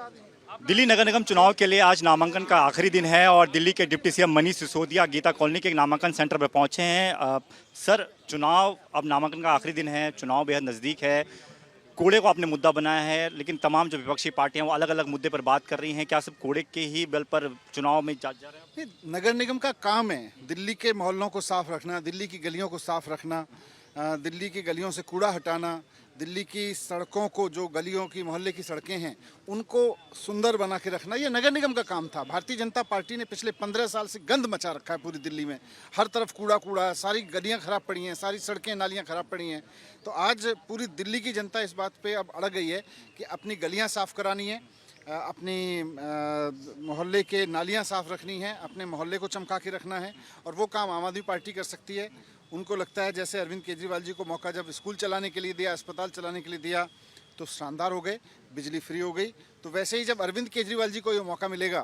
दिल्ली नगर निगम चुनाव के लिए आज नामांकन का आखिरी दिन है और दिल्ली के deputy CM Manish Sisodia Geeta colony के एक नामांकन सेंटर पर पहुंचे हैं। सर, चुनाव अब नामांकन का आखिरी दिन है, चुनाव बेहद नज़दीक है। कूड़े को आपने मुद्दा बनाया है, लेकिन तमाम जो विपक्षी पार्टियां वो अलग अलग मुद्दे पर बात कर रही हैं। क्या सिर्फ कूड़े के ही बल पर चुनाव में जा रहे हैं? नगर निगम का काम है दिल्ली के मोहल्लों को साफ रखना, दिल्ली की गलियों को साफ रखना, दिल्ली की गलियों से कूड़ा हटाना, दिल्ली की सड़कों को, जो गलियों की मोहल्ले की सड़कें हैं उनको सुंदर बना के रखना, ये नगर निगम का काम था। भारतीय जनता पार्टी ने पिछले 15 साल से गंद मचा रखा है पूरी दिल्ली में। हर तरफ कूड़ा कूड़ा, सारी गलियां खराब पड़ी हैं, सारी सड़कें नालियां खराब पड़ी हैं। तो आज पूरी दिल्ली की जनता इस बात पे अब अड़ गई है कि अपनी गलियां साफ करानी है, अपनी मोहल्ले के नालियां साफ रखनी है, अपने मोहल्ले को चमका के रखना है। और वो काम आम आदमी पार्टी कर सकती है। उनको लगता है जैसे अरविंद केजरीवाल जी को मौका जब स्कूल चलाने के लिए दिया, अस्पताल चलाने के लिए दिया तो शानदार हो गए, बिजली फ्री हो गई, तो वैसे ही जब अरविंद केजरीवाल जी को ये मौका मिलेगा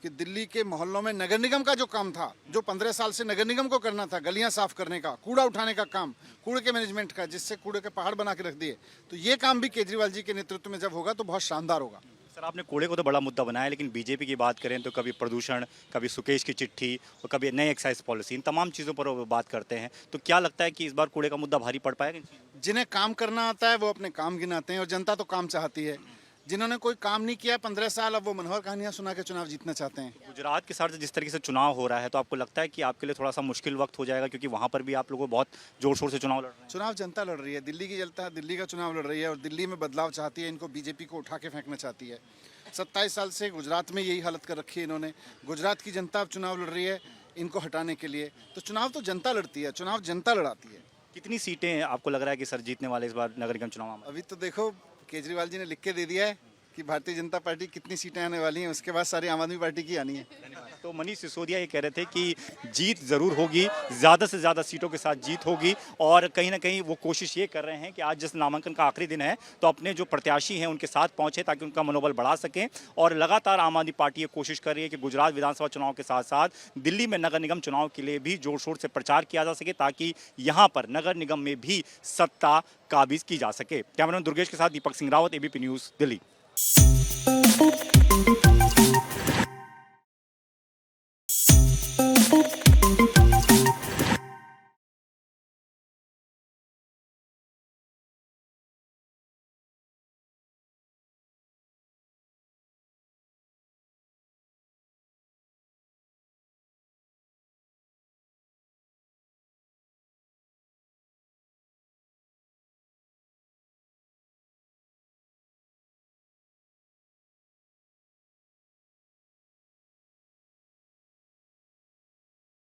कि दिल्ली के मोहल्लों में नगर निगम का जो काम था, जो 15 साल से नगर निगम को करना था, गलियां साफ करने का, कूड़ा उठाने का काम, कूड़े के मैनेजमेंट का, जिससे कूड़े के पहाड़ बना के रख दिए, तो ये काम भी केजरीवाल जी के नेतृत्व में जब होगा तो बहुत शानदार होगा। सर, आपने कूड़े को तो बड़ा मुद्दा बनाया, लेकिन बीजेपी की बात करें तो कभी प्रदूषण, कभी सुकेश की चिट्ठी और कभी नई एक्साइज पॉलिसी, इन तमाम चीज़ों पर वो बात करते हैं। तो क्या लगता है कि इस बार कूड़े का मुद्दा भारी पड़ पाएगा? जिन्हें काम करना आता है वो अपने काम गिनाते हैं और जनता तो काम चाहती है। जिन्होंने कोई काम नहीं किया 15 साल, अब वो मनोहर कहानियां सुना के चुनाव जीतना चाहते हैं। गुजरात के साथ जिस तरीके से चुनाव हो रहा है, तो आपको लगता है कि आपके लिए थोड़ा सा मुश्किल वक्त हो जाएगा, क्योंकि वहाँ पर भी आप लोगों को बहुत जोर शोर से चुनाव लड़ रहे हैं? चुनाव जनता लड़ रही है, दिल्ली की जनता दिल्ली का चुनाव लड़ रही है और दिल्ली में बदलाव चाहती है। इनको बीजेपी को उठा के फेंकना चाहती है। 27 साल से गुजरात में यही हालत कर रखी है इन्होंने। गुजरात की जनता अब चुनाव लड़ रही है इनको हटाने के लिए। तो चुनाव तो जनता लड़ती है, चुनाव जनता लड़ाती है। कितनी सीटें आपको लग रहा है कि सर जीतने वाले इस बार नगर निगम चुनाव में? अभी तो देखो, केजरीवाल जी ने लिख के दे दिया है कि भारतीय जनता पार्टी कितनी सीटें आने वाली हैं, उसके बाद सारी आम आदमी पार्टी की आनी है। तो मनीष सिसोदिया ये कह रहे थे कि जीत ज़रूर होगी, ज़्यादा से ज़्यादा सीटों के साथ जीत होगी, और कहीं ना कहीं वो कोशिश ये कर रहे हैं कि आज जिस नामांकन का आखिरी दिन है तो अपने जो प्रत्याशी हैं उनके साथ पहुंचे ताकि उनका मनोबल बढ़ा सकें। और लगातार आम आदमी पार्टी ये कोशिश कर रही है कि गुजरात विधानसभा चुनाव के साथ साथ दिल्ली में नगर निगम चुनाव के लिए भी जोर शोर से प्रचार किया जा सके, ताकि यहाँ पर नगर निगम में भी सत्ता काबिज की जा सके। कैमरामैन दुर्गेश के साथ दीपक सिंह रावत, एबीपी न्यूज़, दिल्ली।